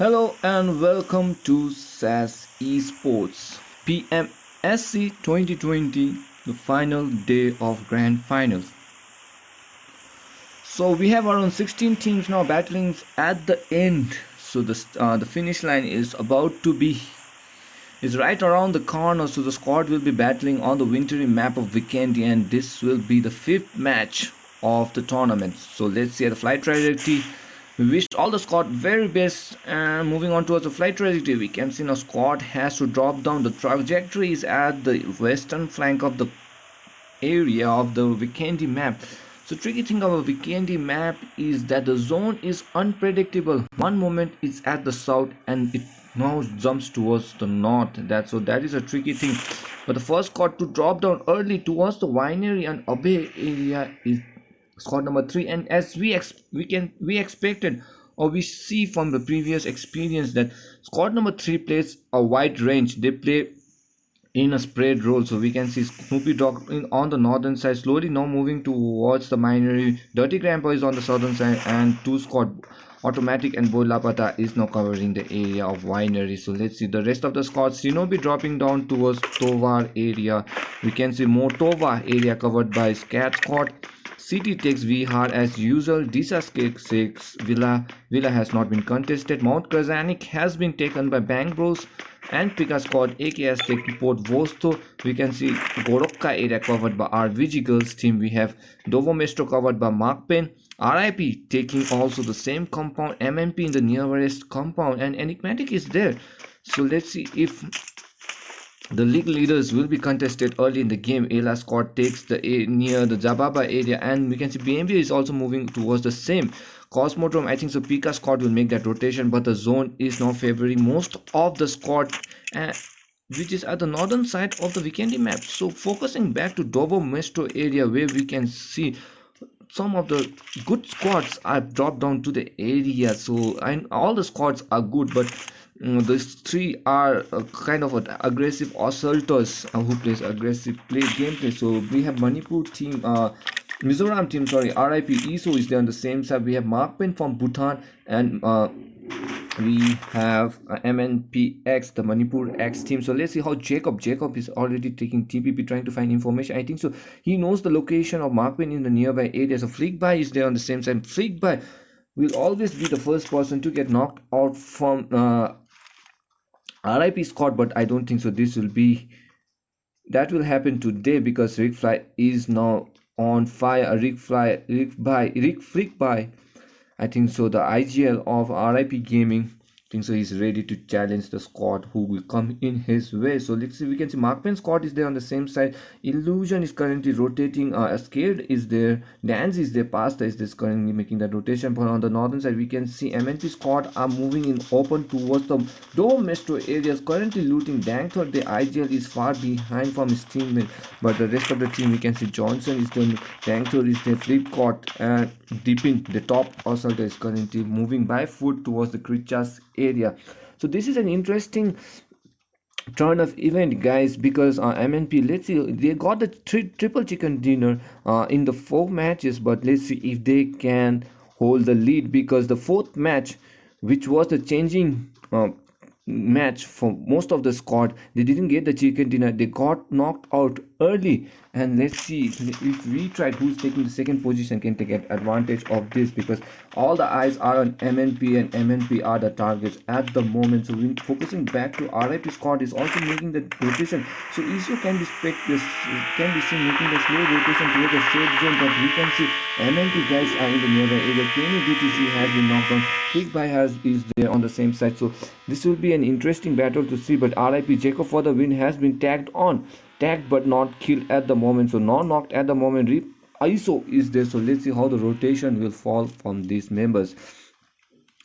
Hello and welcome to SAS Esports Pmsc 2020, the final day of Grand Finals. So we have around 16 teams now battling at the end. So the finish line is about to be is right around the corner. So the squad will be battling on the wintry map of Vikendi, and this will be the fifth match of the tournament. So let's see the flight trajectory. We wish all the squad very best, and moving on towards the flight trajectory, we can see now squad has to drop down. The trajectory is at the western flank of the area of the Vikendi map. So tricky thing about Vikendi map is that the zone is unpredictable. One moment it's at the south and it now jumps towards the north. That is a tricky thing. But the first squad to drop down early towards the winery and Abbey area is squad number 3, and as we expected, or we see from the previous experience, that squad number 3 plays a wide range. They play in a spread role. So we can see Snoopy Dog on the northern side, slowly now moving towards the minery. Dirty Grandpa is on the southern side, and two squad Automatic and Bolapata is now covering the area of winery. So let's see the rest of the squads. Shinobi dropping down towards Tovar area. We can see more Tova area covered by Scat squad. City takes Vihar as usual. Dysa takes Villa has not been contested. Mount Krazanik has been taken by BangBrs, and Pika squad AK has taken Port Vosto. We can see Gorokka area covered by RVG girls team. We have Dovomestro covered by Makepen. RIP taking also the same compound. MNP in the nearest compound, and Enicmatic is there. So let's see if the league leaders will be contested early in the game. Ela squad takes the near the Zababa area, and we can see BMB is also moving towards the same Cosmodrome. I think so Pika squad will make that rotation, but the zone is now favoring most of the squad, which is at the northern side of the Vikendi map. So focusing back to Dobo Mesto area, where we can see some of the good squads are dropped down to the area. So and all the squads are good, but these three are kind of aggressive assaulters who plays aggressive gameplay. So we have Manipur team, Mizoram team, sorry, RIP ESO is there on the same side. We have Makepen from Bhutan, and we have X, the Manipur X team. So let's see how Jacob is already taking TPP, trying to find information. I think so he knows the location of Makepen in the nearby area. So Flickby is there on the same side. Flickby will always be the first person to get knocked out from RIP squad, but I don't think so that will happen today, because Rick Fly is now on fire. Rick Flickby, I think so the IGL of RIP Gaming, I think so he's ready to challenge the squad who will come in his way. So let's see, we can see Makepen squad is there on the same side. Illusion is currently rotating. Scared is there. Dance is there. Pasta is this currently making that rotation. But on the northern side, we can see MNP squad are moving in open towards the Dome Metro areas, currently looting. Dankthor, the IGL is far behind from his teammate, but the rest of the team, we can see Johnson is there, Dankthor is there, Flipcott, and Deepin, the top assaulter, is currently moving by foot towards the Krichas area. So this is an interesting turn of event, guys, because MNP, let's see, they got the triple chicken dinner in the 4 matches, but let's see if they can hold the lead, because the 4th match, which was the changing match for most of the squad, they didn't get the chicken dinner. They got knocked out early, and let's see if we tried who's taking the second position can take advantage of this, because all the eyes are on MNP, and MNP are the targets at the moment. So we're focusing back to RIP squad is also making the rotation. So issue can be seen making the slow rotation towards the safe zone, but we can see MNP guys are in the nearby area. Kenny BTC has been knocked down. Flickby is there on the same side. So this will be an interesting battle to see, but RIP Jacob for the win has been tagged but not killed at the moment. So not knocked at the moment. Rip ISO is there. So let's see how the rotation will fall from these members.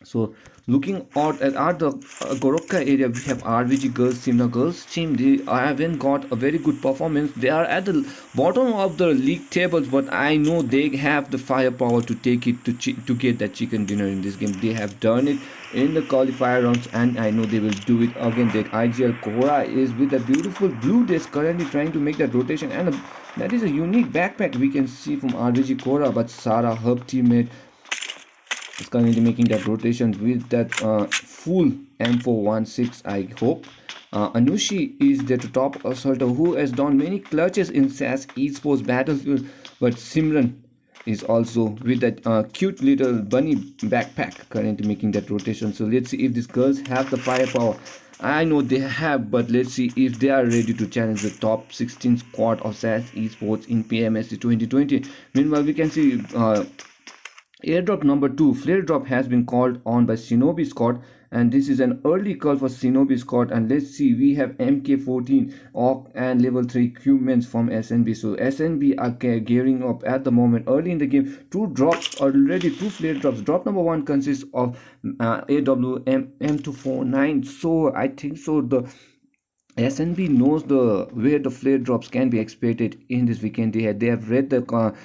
So looking out at the Gorokka area, we have RVG girls team. The girls team, they haven't got a very good performance. They are at the bottom of the league tables, but I know they have the firepower to take it to get that chicken dinner in this game. They have done it in the qualifier rounds, and I know they will do it again. The IGL Kora is with a beautiful blue disc, currently trying to make that rotation, and that is a unique backpack we can see from RVG Kora. But Sarah, her teammate, is currently making that rotation with that full M416, I hope. Anushi is there to top assaulter who has done many clutches in SAS Esports Battlefield, but Simran is also with that cute little bunny backpack currently making that rotation. So let's see if these girls have the firepower. I know they have, but let's see if they are ready to challenge the top 16 squad of SAS Esports in Pmsc 2020. Meanwhile, we can see airdrop number 2, flare drop, has been called on by Shinobi squad, and this is an early call for Shinobi squad. And let's see, we have MK14 Orc and level 3 equipments from SNB. So SNB are gearing up at the moment early in the game. Two drops already, two flare drops. Drop number 1 consists of AWM M249. So I think so the SNB knows the where the flare drops can be expected in this weekend. They have read the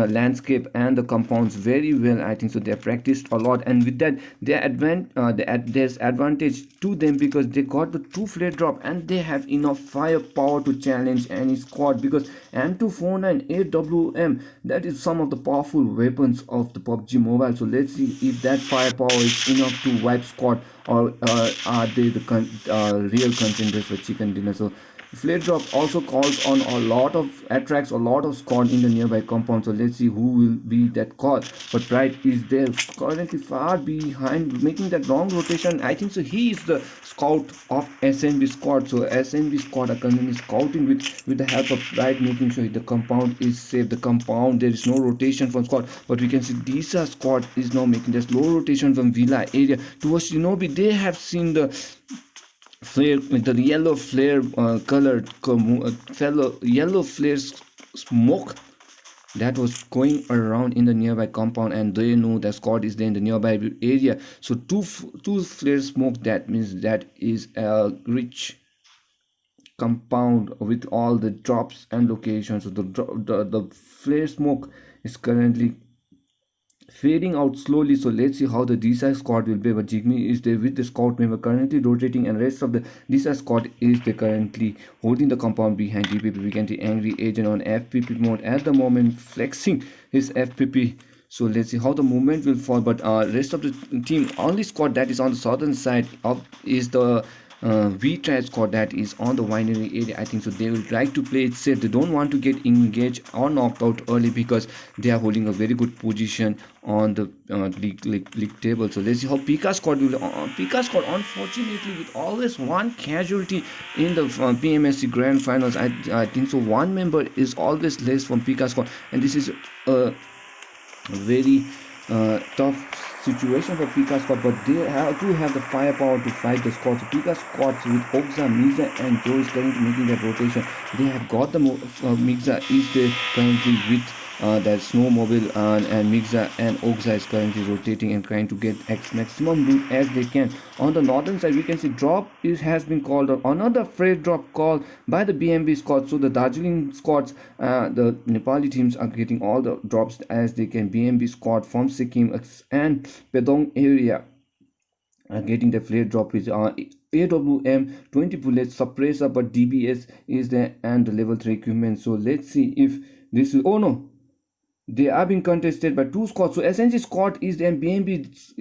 landscape and the compounds very well. I think so. They have practiced a lot, and with that, there's advantage to them because they got the two flare drop and they have enough firepower to challenge any squad. Because M249 AWM, that is some of the powerful weapons of the PUBG Mobile. So let's see if that firepower is enough to wipe squad, or are they the real contenders for chicken dinner. So flare drop also calls on attracts a lot of squad in the nearby compound. So let's see who will be that call. But Bright is there currently far behind, making that long rotation. I think so he is the scout of SNB squad. So SNB squad are currently scouting with the help of Bright, making sure the compound is safe. The compound, there is no rotation from squad, but we can see Dysa squad is now making the slow rotation from Villa area towards Shinobi. They have seen the flare, the yellow flare colored fellow yellow flare smoke that was going around in the nearby compound, and they know the squad is there in the nearby area. So two flare smoke, that means that is a rich compound with all the drops and locations. So the flare smoke is currently fading out slowly. So let's see how the Dysa squad will be. But Jigme is there with the scout member currently rotating, and rest of the Dysa squad is there currently holding the compound behind DPP. We can see Angry Agent on FPP mode at the moment, flexing his FPP. So let's see how the movement will fall. But rest of the team, only squad that is on the southern side of is the V-Triad squad that is on the winery area. I think so they will try to play it safe. They don't want to get engaged or knocked out early because they are holding a very good position on the league table. So let's see how Pika squad will. Pika squad, unfortunately, with always one casualty in the PMSC Grand Finals. I think so. One member is always less from Pika squad, and this is a very tough situation for Pika squad, but they do have the firepower to fight the squad. So Pika squads with Ogza, Miza and Joe is currently making that rotation. They have got the Mixa is there currently with that snowmobile, and Mixa and Ogza is currently rotating and trying to get maximum loot as they can. On the northern side, we can see drop has been called on. Another freight drop call by the BMB squad. So the Darjeeling squads, the Nepali teams are getting all the drops as they can. BMB squad from Sikkim and Pedong area are getting the flare drop with AWM 20 bullets, suppressor, but DBS is there and the level 3 equipment. So let's see if this is, oh no, they are being contested by two squads. So SNG squad is there and BMB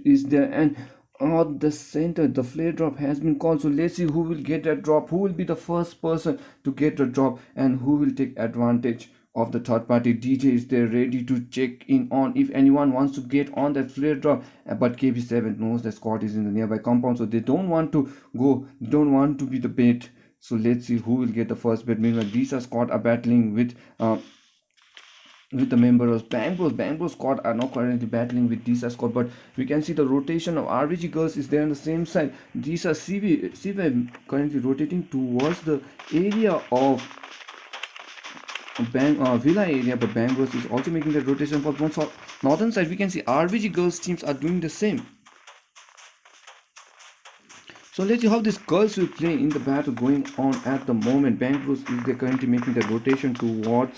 is there, and on the center the flare drop has been called. So let's see who will get that drop, who will be the first person to get the drop, and who will take advantage of the third party. DJ is there ready to check in on if anyone wants to get on that flare drop, but KB7 knows the squad is in the nearby compound, so they don't want to go, don't want to be the bait. So let's see who will get the first bait. Meanwhile, these squad are battling with the members of BangBrs. BangBrs squad are now currently battling with Dysa squad, but we can see the rotation of RVG girls is there on the same side. Dysa CV currently rotating towards the area of Villa area, but BangBrs is also making the rotation for one northern side. We can see RVG girls teams are doing the same. So let's see how these girls will play in the battle going on at the moment. BangBrs is there currently making the rotation towards.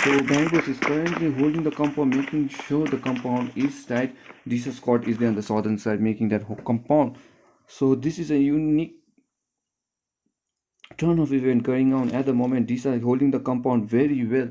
So BangBrs is currently holding the compound, making sure the compound is tight. This squad is there on the southern side, making that whole compound. So this is a unique turn of event going on at the moment. Dysa is holding the compound very well.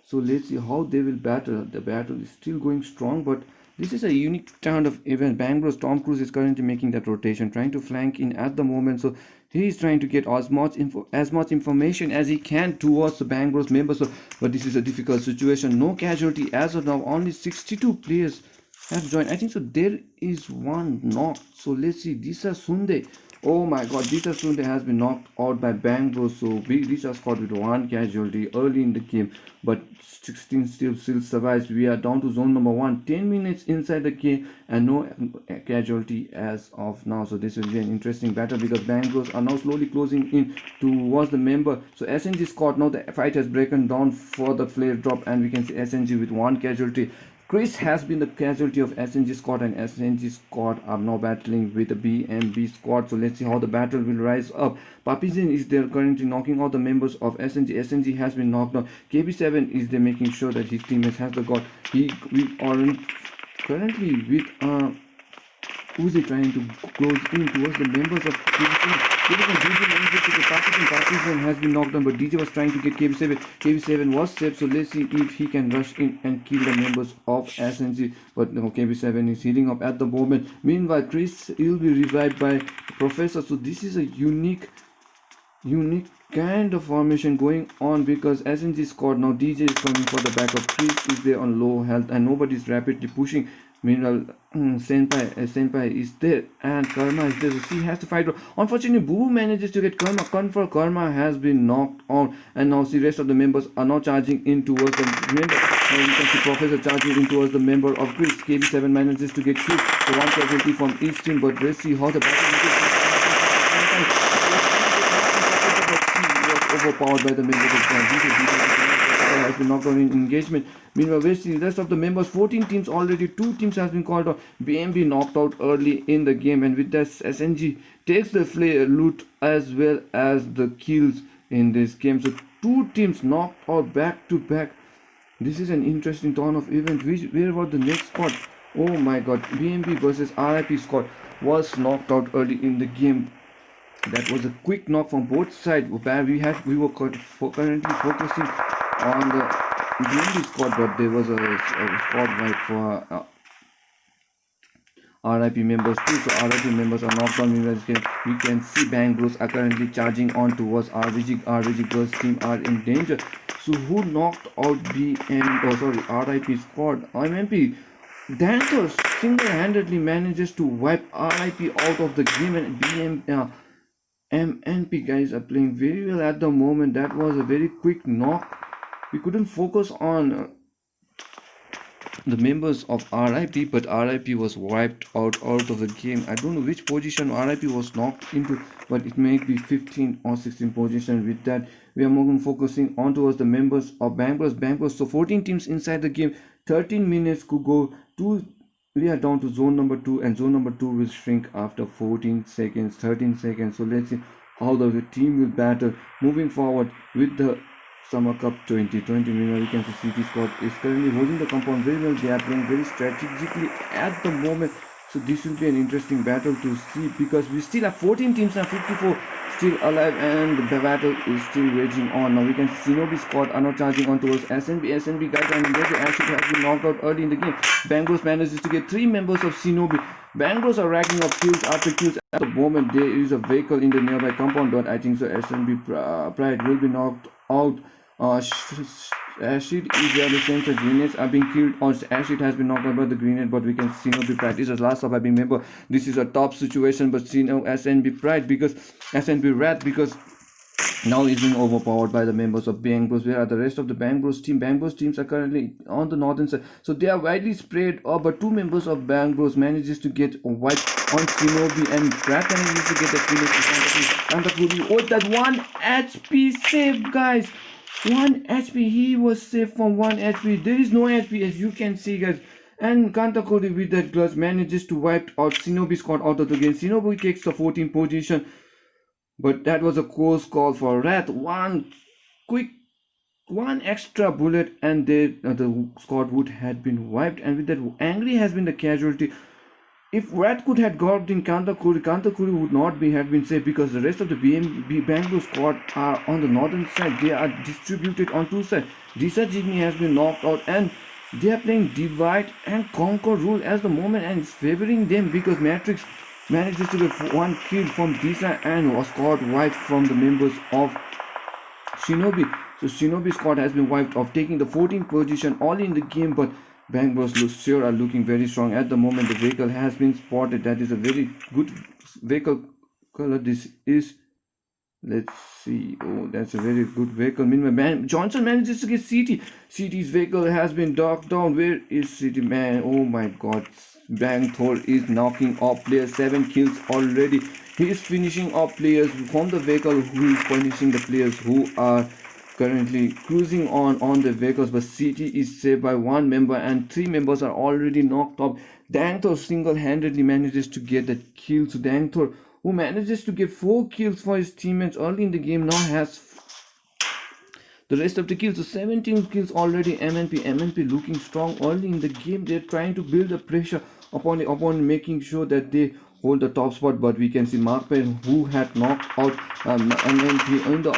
So let's see how they will battle. The battle is still going strong, but this is a unique kind of event. BangBros Tom Cruise is currently making that rotation, trying to flank in at the moment. So he is trying to get as much information as he can towards the BangBros members. So, but this is a difficult situation. No casualty as of now. Only 62 players have joined. I think so. There is one knock. So let's see. Dysa Sunde. Oh my god, Dysa Sunde has been knocked out by BangBros. So Dysa scored with one casualty early in the game, but 16 still survives. We are down to zone number 1. 10 minutes inside the game and no casualty as of now. So this will be an interesting battle because BangBros are now slowly closing in towards the member. So SNG scored. Now the fight has broken down for the flare drop, and we can see SNG with one casualty. Chris has been the casualty of SNG squad, and SNG squad are now battling with the BMB squad. So let's see how the battle will rise up. Papizin is there currently knocking out the members of SNG. SNG has been knocked out. KB7 is there making sure that his teammates has the god. We are currently with Uzi trying to close in towards the members of KB7. Partizan has been knocked down, but DJ was trying to get KB7. KB7 was safe, so let's see if he can rush in and kill the members of SNG. But no, KB7 is healing up at the moment. Meanwhile, Chris will be revived by Professor. So this is a unique kind of formation going on because SNG squad now DJ is coming for the backup. Chris is there on low health and nobody is rapidly pushing. Meanwhile, Senpai is there and Karma is there. So she has to fight. Unfortunately, Boo manages to get Karma. Karma has been knocked out, and now the rest of the members are now charging in towards the member. Now you can see Professor charging in towards the member of Chris. KB7 manages to get killed. So one casualty from each team, but let's see how the battle overpowered by the members of has been knocked out in engagement. Meanwhile, the rest of the members, 14 teams already, 2 teams has been called out. BMB knocked out early in the game, and with that SNG takes the loot as well as the kills in this game. So 2 teams knocked out back to back. This is an interesting turn of event. Where was the next squad? Oh my god, BMB versus RIP squad was knocked out early in the game. That was a quick knock from both sides. We were currently focusing on the BMB squad, but there was a squad wipe for RIP members too. So RIP members are knocked down. We can see BangBros are currently charging on towards RVG girls team are in danger. So who knocked out RIP squad? MMP Dancers single-handedly manages to wipe RIP out of the game, and MNP guys are playing very well at the moment. That was a very quick knock. We couldn't focus on the members of RIP, but RIP was wiped out of the game. I don't know which position RIP was knocked into, but it may be 15 or 16 position. With that, we are more focusing on towards the members of BangBros. So 14 teams inside the game, 13 minutes could go to. We are down to zone number 2, and zone number 2 will shrink after 13 seconds. So let's see how the team will battle moving forward with the Summer Cup 2020. Meanwhile, we can see CT squad is currently holding the compound very well. They are playing very strategically at the moment. So this will be an interesting battle to see because we still have 14 teams and 54 still alive, and the battle is still raging on. Now we can see Shinobi squad are now charging on towards SNB guys, and the Ashit has been knocked out early in the game. BangBros manages to get 3 members of Shinobi. BangBros are racking up kills after kills at the moment. There is a vehicle in the nearby compound, but I think so SNB Pride will be knocked out. Ashit is there. The same as grenades are being killed, or Ashit has been knocked out by the grenade, but we can see Shinobi Pride is the last surviving member. This is a top situation, but see now SNB Pride because SNB Rat because now he's being overpowered by the members of BangBros. Where are the rest of the BangBros team? BangBros teams are currently on the northern side, so they are widely spread. But 2 members of BangBros manages to get wiped on Shinobi, and Rat manages to get the finish. Oh, that 1 HP save, guys. 1 HP, he was saved from 1 HP. There is no HP, as you can see, guys. And Kantakuri with that clutch manages to wipe out Shinobi squad out of the game. Shinobi takes the 14th position, but that was a close call for Rat. One extra bullet, and the squad would had been wiped. And with that, Angry has been the casualty. If Radkut had got in Kantakuri would not be have been safe because the rest of the BangBrs squad are on the northern side. They are distributed on two sides. Dysa Jigme has been knocked out and they are playing divide and conquer rule as the moment, and it's favoring them because Matrix manages to get one kill from Dysa and was scored wiped from the members of Shinobi. So Shinobi squad has been wiped off, taking the 14th position all in the game, but BangBrs sure are looking very strong at the moment. The vehicle has been spotted. That is a very good vehicle color. This is, let's see. Oh, that's a very good vehicle. Meanwhile, Johnson manages to get CT. CT's vehicle has been knocked down. Where is CT, man? Oh my god. Bang Thor is knocking off players. 7 kills already. He is finishing off players from the vehicle, who is punishing the players who are currently cruising on the vehicles, but CT is saved by one member and 3 members are already knocked off. Dangthor single-handedly manages to get the kill. So Dangthor, who manages to get 4 kills for his teammates early in the game, now has the rest of the kills. So 17 kills already. MNP looking strong early in the game. They're trying to build the pressure upon the opponent, making sure that they hold the top spot, but we can see Makepen, who had knocked out MNP in the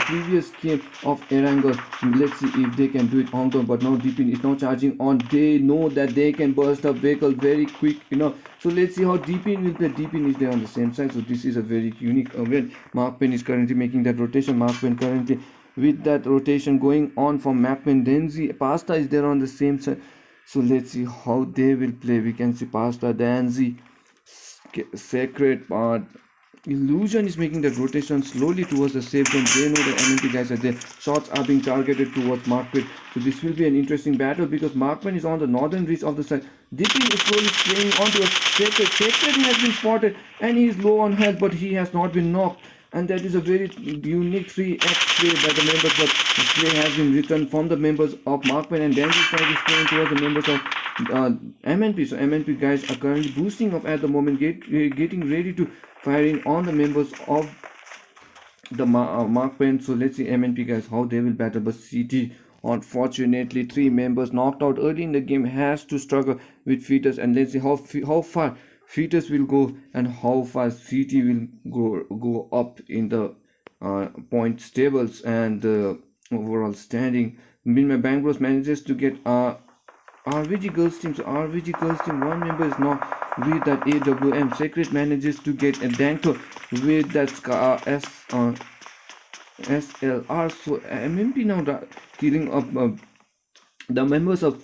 previous game of Erangel. Let's see if they can do it on them, but now Deepin is now charging on. They know that they can burst a vehicle very quick, so let's see how Deepin will play. Deepin is there on the same side, so this is a very unique event. Makepen is currently making that rotation. Makepen currently with that rotation going on for Makepen. Denzi Pasta is there on the same side, so let's see how they will play. We can see Pasta, Danzi, Sacred Part, Illusion is making that rotation slowly towards the safe zone. They know the MNP guys are there. Shots are being targeted towards Makepen. So this will be an interesting battle because Makepen is on the northern reach of the side. Dipping is slowly spraying onto a Sacred. Sacred has been spotted and he is low on health, but he has not been knocked. And that is a very unique 3x play by the members, but this play has been returned from the members of Makepen, and then this is playing towards the members of MNP. So MNP guys are currently boosting up at the moment, getting ready to firing on the members of the Makepen. So let's see MNP guys how they will battle, but CT, unfortunately 3 members knocked out early in the game, has to struggle with Fetus, and let's see how far Fetus will go and how fast CT will go up in the points tables and the overall standing. Meanwhile, BangBrs manages to get RVG girls team. So RVG girls team, one member is now with that AWM. Sacred manages to get a Dangthor with that SLR. So MMP now killing up the members of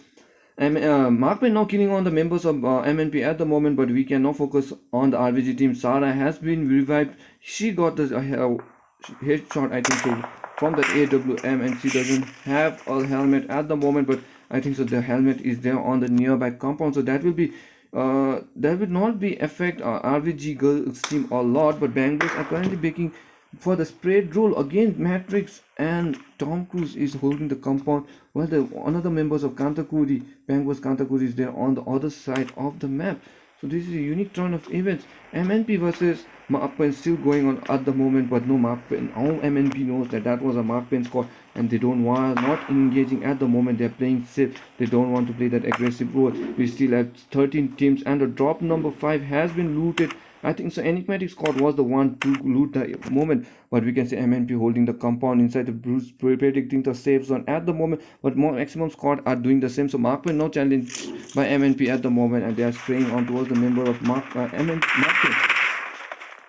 Makepen now killing on the members of MNP at the moment, but we can now focus on the RVG team. Sarah has been revived. She got the headshot, I think so, from the AWM, and she doesn't have a helmet at the moment, but I think so the helmet is there on the nearby compound, so that will be that will not be affect RVG girls team a lot. But BangBrs are currently baking for the spread role against Matrix, and Tom Cruise is holding the compound while the another members of BangBrs Kantakuri is there on the other side of the map. So this is a unique turn of events. MNP versus Makepen still going on at the moment, but no Makepen. All MNP knows that was a Makepen score, and they don't want not engaging at the moment. They're playing safe. They don't want to play that aggressive role. We still have 13 teams, and the drop number 5 has been looted. I think so Enicmatic squad was the one to loot the moment, but we can see MNP holding the compound inside the Bruce, predicting the safe zone at the moment, but more maximum squad are doing the same. So Makepen now challenged by MNP at the moment, and they are spraying on towards the member of Makepen.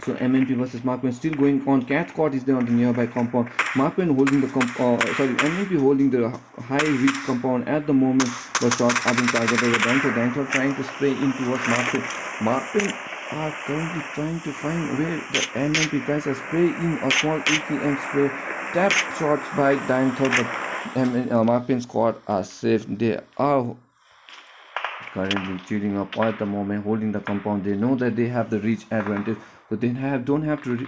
So MNP versus Makepen still going on. Cat squad is there on the nearby compound. Makepen holding the MNP holding the high reach compound at the moment, but shots are being targeted. Dangthor trying to spray in towards Makepen. Makepen are currently trying to find where the MNP guys are spraying a small ATM spray. Tap shots by Dangthor, but Makepen squad are safe. They are currently cheating up at the moment, holding the compound. They know that they have the reach advantage, so they don't have to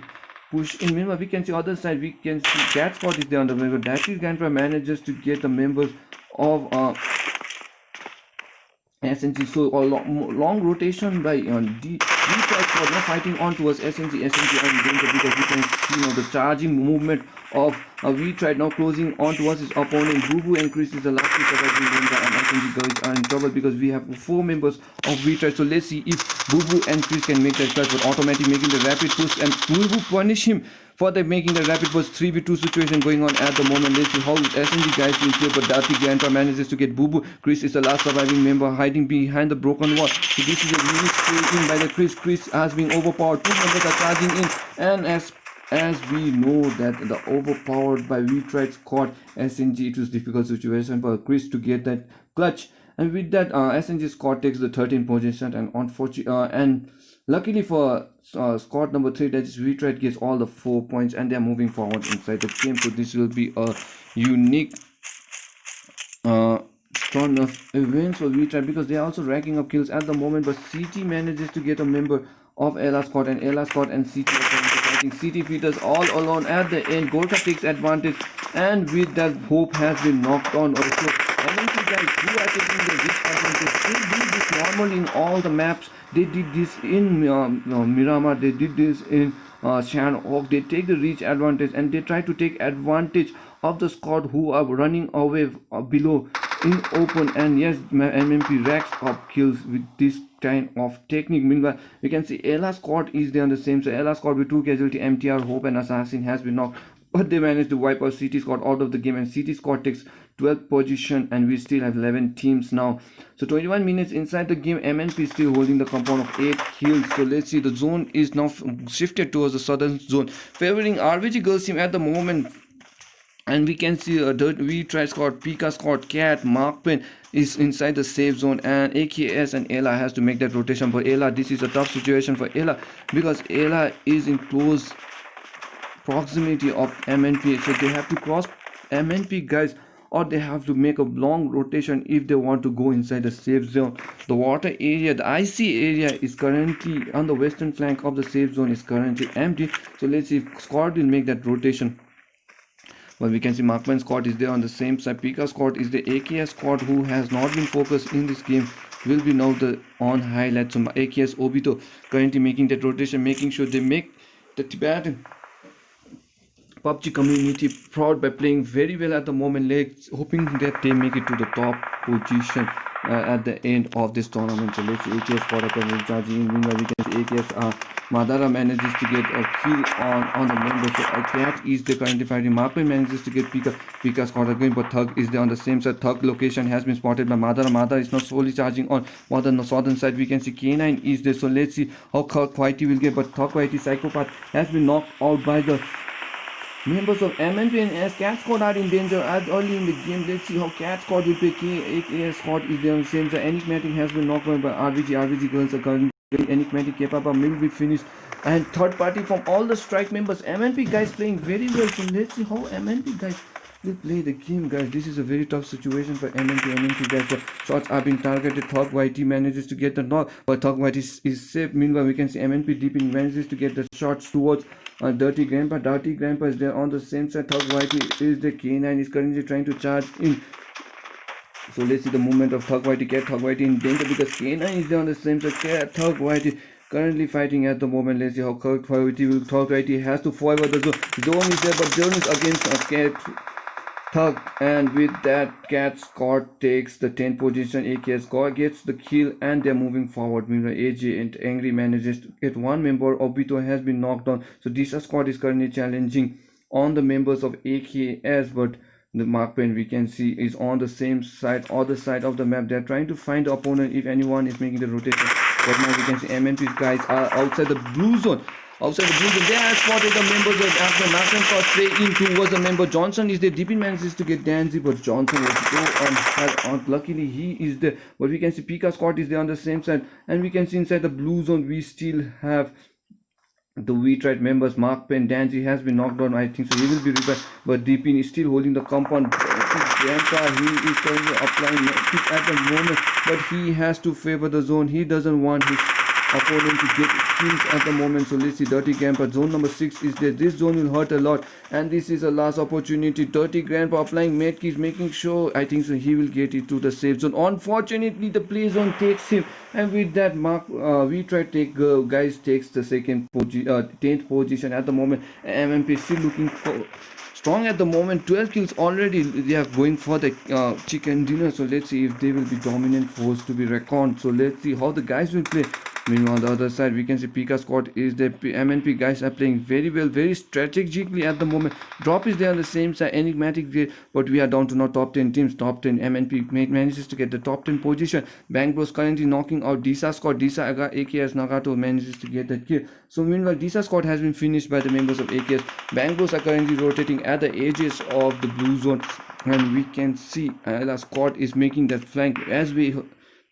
push in. Meanwhile, we can see other side. We can see Cat Spot is there on the member. Dashi Gantra manages to get the members of SNG. So a long rotation by V-Tried squad now fighting on towards SNG on danger because we can see now the charging movement of V-Tried now closing on towards his opponent. Boo and Chris is the last surviving member, and SNG girls are in trouble because we have 4 members of V-Tried. So let's see if Boo and Chris can make that clutch, but automatic making the rapid push, and Boo punish him for the making the rapid push. 3v2 situation going on at the moment. Let's see how SNG guys will play, but Darty Grandpa manages to get Boo. Chris is the last surviving member hiding behind the broken wall. So this is a unique spray in by the Chris. Chris has been overpowered. 2 members are charging in, and as we know that the overpowered by V-Tried squad SNG, it was difficult situation for Chris to get that clutch, and with that SNG squad takes the 13th position, and unfortunately and luckily for squad number 3, that is V-Tried, gets all the 4 points, and they are moving forward inside the game. So this will be a unique turn of events for V-Tried because they are also racking up kills at the moment, but CT manages to get a member of Ella squad, and Ella squad and CT are fighting. CT features all alone at the end. Gorka takes advantage, and with that Hope has been knocked on also. MNP guys who are taking the risk advantage, they did this normally in all the maps. They did this in Miramar, they did this in Shanhawk. They take the reach advantage, and they try to take advantage of the squad who are running away below in open, and yes, MMP racks up kills with this kind of technique. Meanwhile, we can see Ella squad is there on the same side. Ella squad with 2 casualty, MTR, Hope and Assassin has been knocked, but they managed to wipe out CT squad out of the game, and CT squad takes 12th position, and we still have 11 teams now. So 21 minutes inside the game, MNP is still holding the compound of 8 kills. So let's see, the zone is now shifted towards the southern zone, favoring RVG girls team at the moment. And we can see V-Tried squad, Pika squad, Cat, Makepen is inside the safe zone, and AKS and Ella has to make that rotation. For Ella, this is a tough situation for Ella because Ella is in close proximity of MNP, so they have to cross MNP guys, or they have to make a long rotation if they want to go inside the safe zone. The water area, the IC area is currently on the western flank of the safe zone is currently empty. So let's see if squad will make that rotation. Well, we can see Makepen squad is there on the same side. Pika squad is the AKS squad who has not been focused in this game, will be now the on highlight. So AKS Obito currently making that rotation, making sure they make the Tibetan PUBG community proud by playing very well at the moment, hoping that they make it to the top position at the end of this tournament. So let's see AKS squad charging in. Meanwhile, we can see AKS Madara manages to get a kill on the member. So Cat is the currently fighting. Makepen manages to get Pika squad again, but Thug is there on the same side. Thug location has been spotted by Madara. Madara is now slowly charging on the southern side. We can see K9 is there. So let's see how Thug Whitey will get, but Thug Whitey Psychopath has been knocked out by the members of MNP, and as Cat squad are in danger as early in the game. Let's see how Cat squad will play. AKS squad is there on the same side. Enicmatic has been knocked out by RVG girls are currently Enicmatic K-Papa will be finished, and third party from all the strike members. MNP guys playing very well. So let's see how MNP guys will play the game, guys. This is a very tough situation for MNP guys. The shots are being targeted. Thug Whitey manages to get the knock, but Thug Whitey is safe. Meanwhile, we can see MNP deeping manages to get the shots towards Dirty Grandpa. Dirty Grandpa is there on the same side. Thug Whitey is the K9 is currently trying to charge in. So let's see the movement of Thug Whitey. Get Thug Whitey in danger because K9 is there on the same side. Get Thug Whitey currently fighting at the moment. Let's see how Thug Whitey has to forever the zone is there, but zone is against Cat Thug, and with that Cat squad takes the 10th position. AKS squad gets the kill, and they're moving forward. Meanwhile, AJ and Angry manages to get one member. Obito has been knocked down. So Dysa squad is currently challenging on the members of AKS, but the Makepen we can see is on the same side, other side of the map. They're trying to find the opponent if anyone is making the rotation. But now we can see MNP guys are outside the blue zone. They have spotted the members of after Makepen first play in towards the member. Johnson is there. Deepin manages to get Danzy, but Johnson was go on. Luckily he is there. But we can see Pika squad is there on the same side, and we can see inside the blue zone we still have the V-Tried members. Makepen, Danzy has been knocked down, I think, so he will be revived, but Deepin is still holding the compound. Grandpa, he is currently applying at the moment, but he has to favor the zone. He doesn't want his opponent to get kills at the moment. So let's see, Dirty Grandpa, zone number 6 is there. This zone will hurt a lot, and this is a last opportunity. Dirty Grandpa applying medkits, making sure, I think so, he will get it to the safe zone. Unfortunately, the play zone takes him, and with that mark, we try to take guys takes the 10th position at the moment. MMP still looking for strong at the moment. 12 kills already. They are going for the chicken dinner. So let's see if they will be dominant force to be reckoned. So let's see how the guys will play. Meanwhile, on the other side, we can see Pika squad is the MNP guys are playing very well, very strategically at the moment. Drop is there on the same side, Enicmatic, but we are down to now top 10 teams. Top 10 MNP manages to get the top 10 position. BangBrs currently knocking out Dysa squad. Dysa AKS Nagato manages to get that kill. So meanwhile, Dysa squad has been finished by the members of AKS. BangBrs are currently rotating at the edges of the blue zone, and we can see the squad is making that flank as we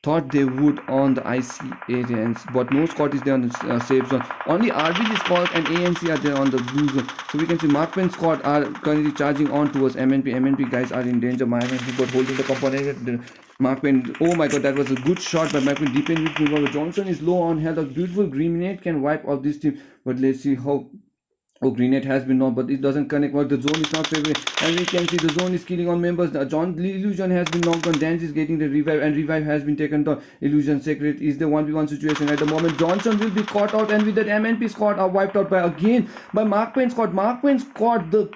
thought they would on the IC areas, but no squad is there on the safe zone. Only RBG squad and ANC are there on the blue zone. So we can see Makepen squad are currently charging on towards MNP. MNP guys are in danger. MNP got holding the component. Makepen, oh my god, that was a good shot by Makepen. Depending with Johnson is low on health. A beautiful grenade can wipe off this team, but let's see how. Oh, grenade has been knocked, but it doesn't connect. Well, the zone is not favoring, and we can see the zone is killing on members. John Illusion has been knocked on. Dance is getting the revive, and revive has been taken down. Illusion Secret is the 1v1 situation at the moment. Johnson will be caught out, and with that MNP squad are wiped out by Makepen squad. Makepen squad, the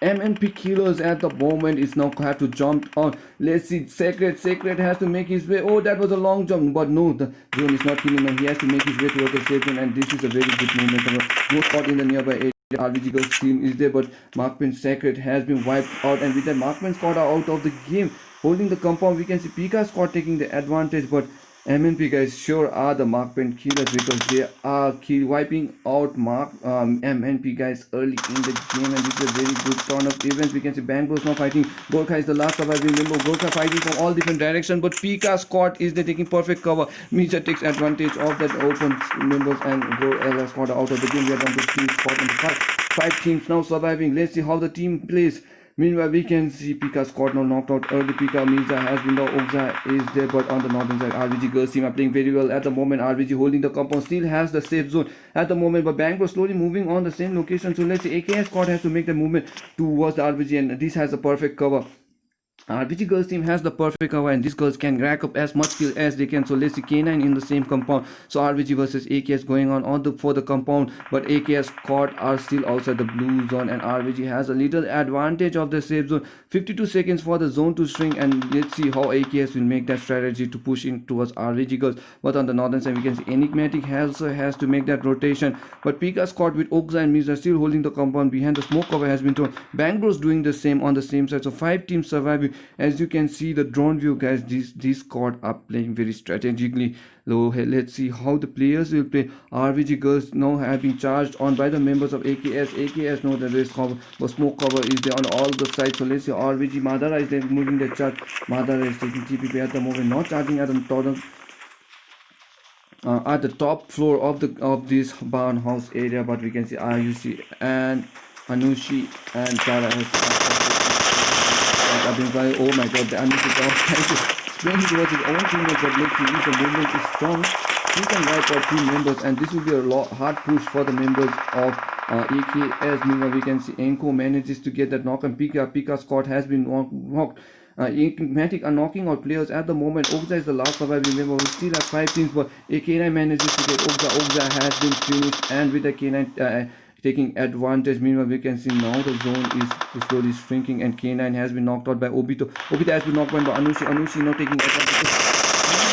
MNP killers at the moment is now have to jump on. Let's see, Secret has to make his way. Oh, that was a long jump, but no, the zone is not killing him. He has to make his way towards the safe zone, and this is a very good movement. No spot in the nearby area. RBG girls team is there, but Makepen Secret has been wiped out, and with that Makepen squad are out of the game. Holding the compound, we can see Pika squad taking the advantage, but MNP guys sure are the Makepen killers because they are wiping out MNP guys early in the game, and this is a very good turn of events. We can see BangBrs now fighting. Gorkha is the last surviving member. Gorkha fighting from all different directions, but Pika squad is there taking perfect cover. Misa takes advantage of that open members, and Gorkha squad out of the game. We are down to 3 spot on the 5 teams now surviving. Let's see how the team plays. Meanwhile, we can see Pika squad now knocked out early. Pika Misa has been down. Ogza is there, but on the northern side, RBG girls team are playing very well at the moment. RBG holding the compound, still has the safe zone at the moment, but BangBrs slowly moving on the same location. So let's see, AKS squad has to make the movement towards the RBG, and this has a perfect cover. RBG girls team has the perfect cover, and these girls can rack up as much kill as they can. So let's see, K9 in the same compound. So RBG versus AKS going on for the compound, but AKS squad are still outside the blue zone, and RBG has a little advantage of the safe zone. 52 seconds for the zone to shrink, and let's see how AKS will make that strategy to push in towards RBG girls. But on the northern side, we can see Enicmatic also has to make that rotation, but Pika squad with Ogza and Misa still holding the compound behind. The smoke cover has been thrown. BangBrs doing the same on the same side. So 5 teams surviving. As you can see the drone view, guys, these squad are playing very strategically. So let's see how the players will play. RBG girls now have been charged on by the members of AKS. AKS know the race cover, but smoke cover is there on all the sides. So let's see, RBG Madara is there moving the charge. Madara is taking TPP at the moment, not charging at the top floor of this barn house area, but we can see Ayushi and Anushi and Tara has. Oh my god, the Anushi is trying to sprint towards his own teammates, but let's see if the movement is strong. He can wipe out 2 members, and this will be a hard push for the members of AKS. Meanwhile, we can see Enko manages to get that knock, and Pika squad has been knocked. Enicmatic are knocking out players at the moment. Ogza is the last surviving member. We still have 5 teams, but K9 manages to get Ogza. Ogza has been finished, and with the K9 taking advantage. Meanwhile, we can see now the zone is slowly shrinking, and K9 has been knocked out by Obito. Obito has been knocked out by Anushi. Anushi now taking advantage.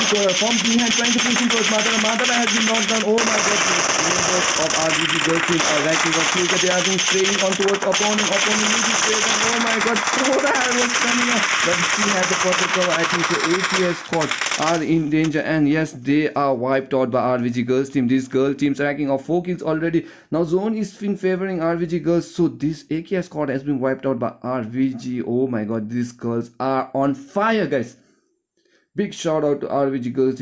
From behind, trying to push him towards Madara. Madara has been knocked down. Oh my god, the members of RBG girls team are racking up kills. They are being spraying on towards opponent. Opponent uses sprays, and oh my god, Sora was coming up. But she has the perfect cover. I think the ATS squad are in danger, and yes, they are wiped out by RBG girls team. These girl teams racking up 4 kills already. Now zone is been favoring RBG girls, so this AKS squad has been wiped out by RBG. Oh my god, these girls are on fire, guys. Big shout out to RBG girls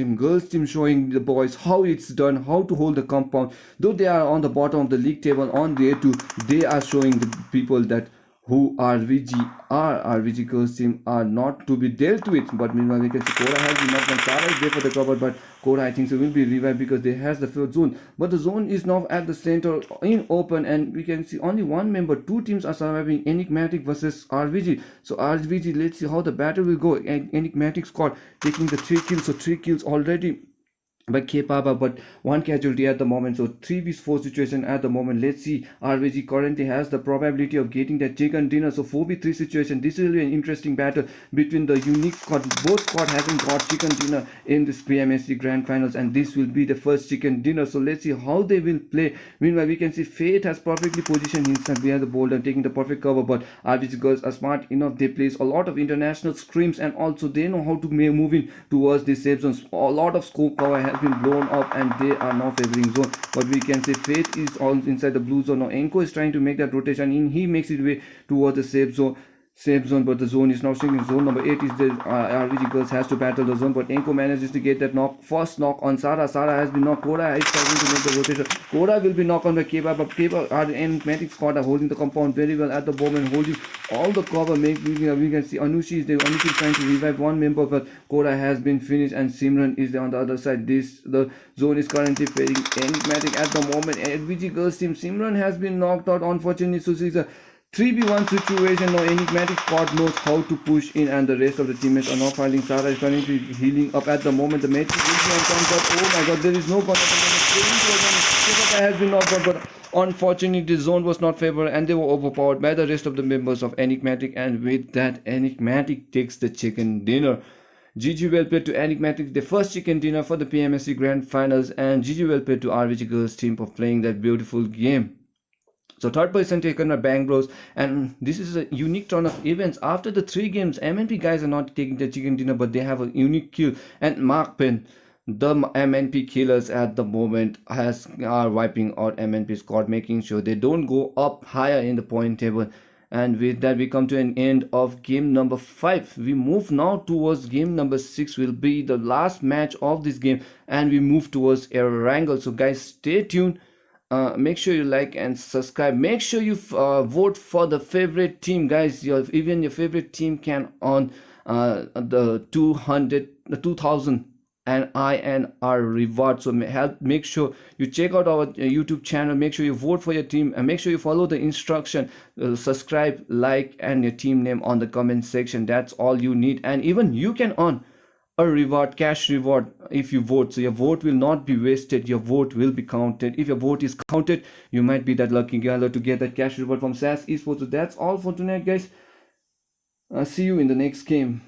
team showing the boys how it's done, how to hold the compound. Though they are on the bottom of the league table on day 2, they are showing the people that who RVG girls team are not to be dealt with. But meanwhile, we can see Kora has been knocked down. Sara is there for the cover, but Kora I think so will be revived because they has the field zone. But the zone is now at the center in open, and we can see only one member. Two teams are surviving. Enigmatic versus RVG. So RVG, let's see how the battle will go. Enigmatic squad taking the 3 kills. So 3 kills already by K-Papa, but one casualty at the moment. So 3v4 situation at the moment. Let's see. RVG currently has the probability of getting that chicken dinner. So 4v3 situation. This will be an interesting battle between the unique squad. Both squad hasn't got chicken dinner in this PMSC Grand Finals, and this will be the first chicken dinner. So let's see how they will play. Meanwhile, we can see Fate has perfectly positioned himself behind the boulder, taking the perfect cover. But RVG girls are smart enough. They place a lot of international screams, and also they know how to move in towards the safe zones. A lot of scope cover has been blown up, and they are now favoring zone. But we can say Fate is all inside the blue zone. Now Enko is trying to make that rotation in. He makes it way towards the safe zone, but the zone is now shrinking. Zone number 8 is the RVG girls has to battle the zone, but Enko manages to get that first knock on Sara. Sara has been knocked. Kora is trying to make the rotation. Kora will be knocked on by Keba, but Keba are Enigmatic squad are holding the compound very well at the moment, holding all the cover. We can see Anushi is there. Anushi is trying to revive one member, but Kora has been finished, and Simran is there on the other side. The zone is currently fading Enigmatic at the moment. RVG girls team, Simran has been knocked out, unfortunately. So it's a 3v1 situation. Now Enigmatic squad knows how to push in, and the rest of the teammates are now fighting. Sara is currently healing up at the moment. The match is on time, but oh my god, there is no contact. Has been knocked out, but unfortunately the zone was not favored, and they were overpowered by the rest of the members of Enigmatic, and with that Enigmatic takes the chicken dinner. GG well played to Enigmatic, the first chicken dinner for the PMSC Grand Finals, and GG well played to RVG girls team for playing that beautiful game. So third position taken by BangBrs, and this is a unique turn of events. After the 3 games, MNP guys are not taking the chicken dinner, but they have a unique kill. And Makepen, the MNP killers at the moment, are wiping out MNP squad, making sure they don't go up higher in the point table. And with that, we come to an end of game number 5. We move now towards game number 6, will be the last match of this game, and we move towards Erangel. So guys, stay tuned. Make sure you like and subscribe. Make sure you vote for the favorite team, guys. Even your favorite team can earn the 2000 and INR reward. So make sure you check out our YouTube channel. Make sure you vote for your team, and make sure you follow the instruction. Subscribe, like, and your team name on the comment section. That's all you need, and even you can earn a reward, cash reward, if you vote. So your vote will not be wasted. Your vote will be counted. If your vote is counted, you might be that lucky girl to get that cash reward from Sangai Esports. So that's all for tonight, guys. See you in the next game.